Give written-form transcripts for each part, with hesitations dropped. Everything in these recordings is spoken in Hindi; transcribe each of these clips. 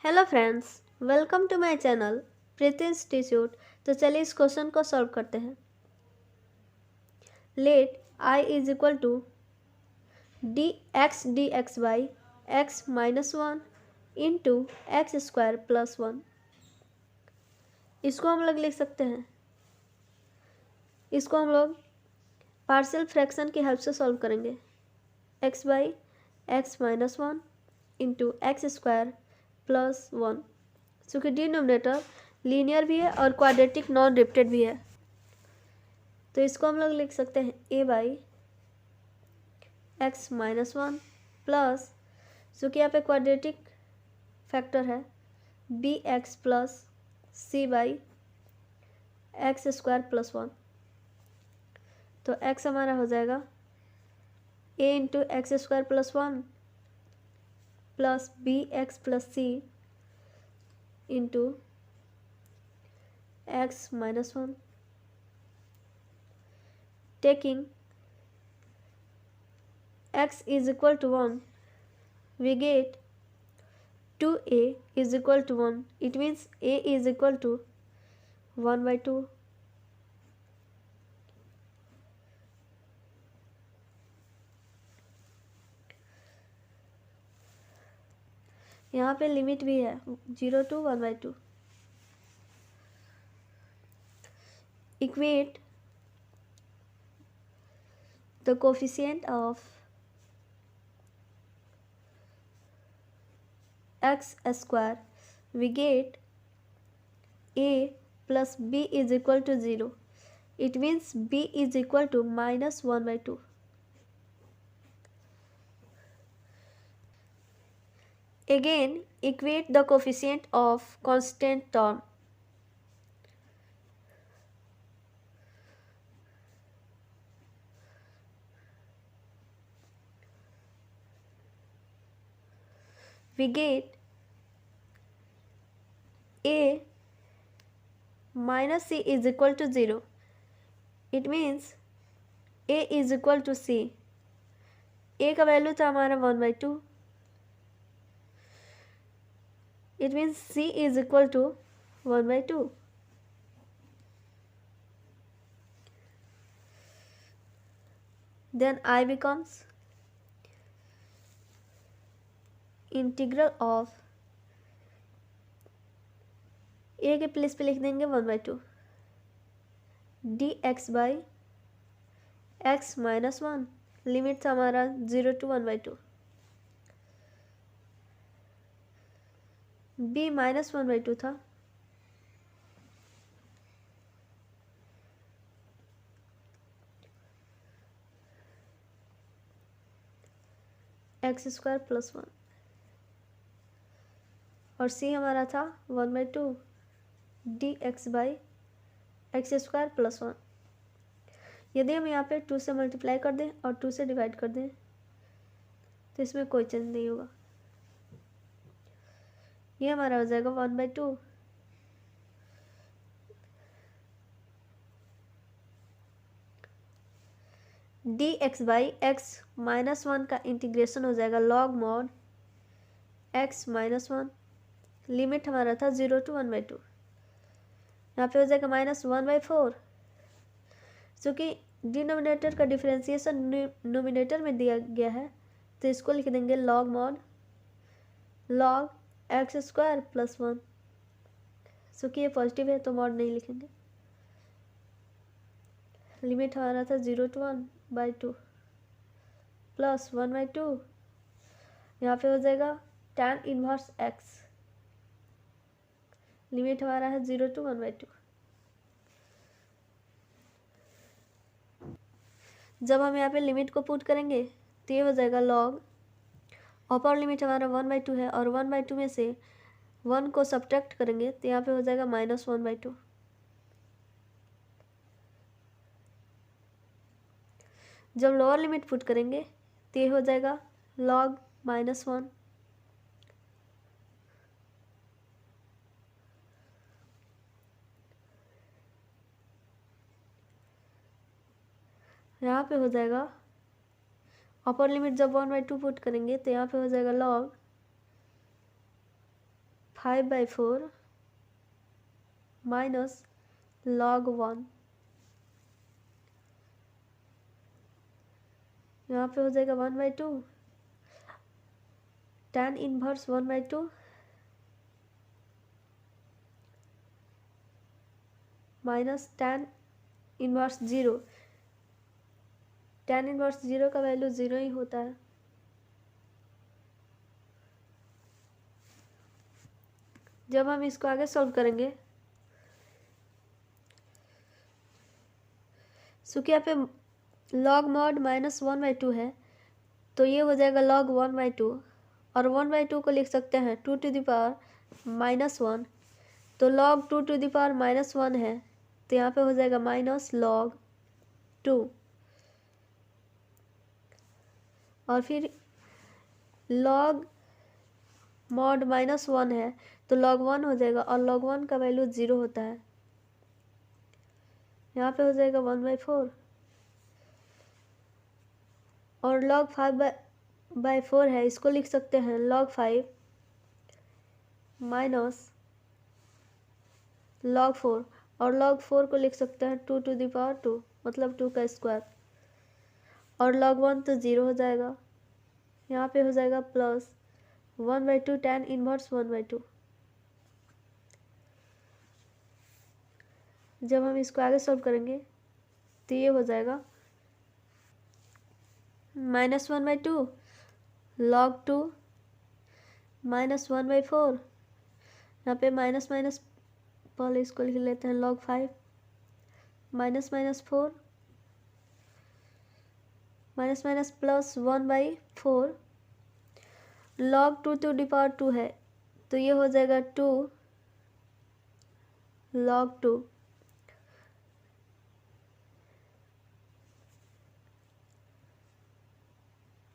Hello friends, welcome to my channel Preeti institute. तो चलिए इस क्वेश्चन को सॉल्व करते हैं। Let I is equal to D x by x minus one into x square plus one. इसको हम लोग लिख सकते हैं। इसको हम लोग पार्शियल फ्रैक्शन की हेल्प से सॉल्व करेंगे। X by x minus one into x square plus one. चूँकि डिनोमिनेटर लीनियर भी है और क्वाड्रेटिक नॉन रिपीटेड भी है, तो इसको हम लोग लिख सकते हैं a by x minus one plus, चूँकि यहाँ पे क्वाड्रेटिक फैक्टर है, b x plus c by x square plus one. तो एक्स हमारा हो जाएगा a into x square plus one plus b x plus c into x minus one. Taking x is equal to 1, we get 2a is equal to 1. It means a is equal to 1 by 2. यहाँ पे लिमिट भी है 0 to 1 by 2. Equate the coefficient of x square, we get a plus b is equal to 0. It means b is equal to minus 1 by 2. Again, equate the coefficient of constant term. We get a minus c is equal to 0. It means a is equal to c. a का वैल्यू था हमारा 1 by 2. It means c is equal to 1 by 2. Then I becomes integral of a के प्लेस पे लिख देंगे 1 by 2 d x by x minus one. Limit था हमारा 0 to 1 by 2. b minus 1 by 2 था, एक्स स्क्वायर प्लस वन, और c हमारा था 1 by 2 d x by x square plus one. यदि हम यहाँ पे 2 से मल्टीप्लाई कर दें और 2 से डिवाइड कर दें तो इसमें कोई चेंज नहीं होगा। ये हमारा हो जाएगा 1 by 2 d x by x minus one का इंटीग्रेशन हो जाएगा log mod x minus one. Limit हमारा था 0 to 1 by 2। यहाँ पे हो जाएगा माइनस 1 by 4। चूँकि डिनोमिनेटर का डिफरेंशिएशन नोमिनेटर में दिया गया है, तो इसको लिख देंगे log mod log x square plus one. चूँकि ये पॉजिटिव है तो मॉड नहीं लिखेंगे। लिमिट हमारा था 0 to 1 by 2 प्लस 1 by 2। यहाँ पे हो जाएगा tan इनवर्स एक्स। लिमिट हमारा है 0 to 1 by 2। जब हम यहाँ पे लिमिट को पुट करेंगे तो ये हो जाएगा लॉग, अपर लिमिट हमारा 1 by 2 है और 1 by 2 में से 1 को सब्ट्रैक्ट करेंगे तो यहाँ पे हो जाएगा माइनस 1 by 2। जब लोअर लिमिट पुट करेंगे तो ये हो जाएगा लॉग माइनस 1। यहाँ पे हो जाएगा अपर लिमिट जब 1 by 2 पुट करेंगे तो यहाँ पे हो जाएगा लॉग 5/4 माइनस log 1, यहाँ पे हो जाएगा 1/2 tan inverse 1/2 minus tan inverse 0। tan inverse 0 का वैल्यू 0 ही होता है। जब हम इसको आगे सॉल्व करेंगे चूँकि यहाँ पे log mod -1/2 है तो ये हो जाएगा log 1/2 और 1/2 को लिख सकते हैं 2 to the power -1, तो log 2 to the power -1 है तो यहाँ पे हो जाएगा माइनस log 2 और फिर log mod -1 है तो log 1 हो जाएगा और log 1 का वैल्यू 0 होता है। यहाँ पे हो जाएगा 1/4 और log 5/4 है, इसको लिख सकते हैं log 5 माइनस log 4 और log 4 को लिख सकते हैं 2 to the power 2 मतलब 2 का स्क्वायर और log 1 तो 0 हो जाएगा। यहाँ पे हो जाएगा प्लस 1/2 tan इनवर्स 1/2। जब हम इसको आगे सॉल्व करेंगे तो ये हो जाएगा -1/2 log 2 माइनस 1/4, यहाँ पे माइनस माइनस पहले इसको लिख लेते हैं log 5 minus minus 4 minus minus plus 1/4 log 2 to the power 2 है तो ये हो जाएगा 2 log 2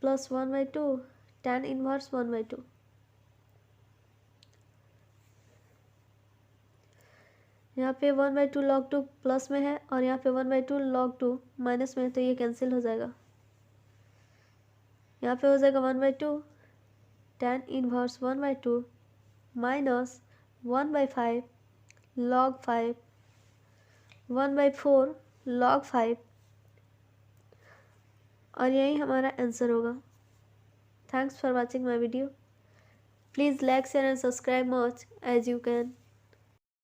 प्लस 1/2 tan इनवर्स 1/2। यहाँ पे 1/2 log 2 प्लस में है और यहाँ पे 1/2 log 2 माइनस में है तो ये कैंसिल हो जाएगा। यहाँ पे हो जाएगा 1/2 tan inverse 1/2 minus 1/5 log 5 1/4 log 5 और यही हमारा आंसर होगा। Thanks for watching my video. Please like share and subscribe much as you can.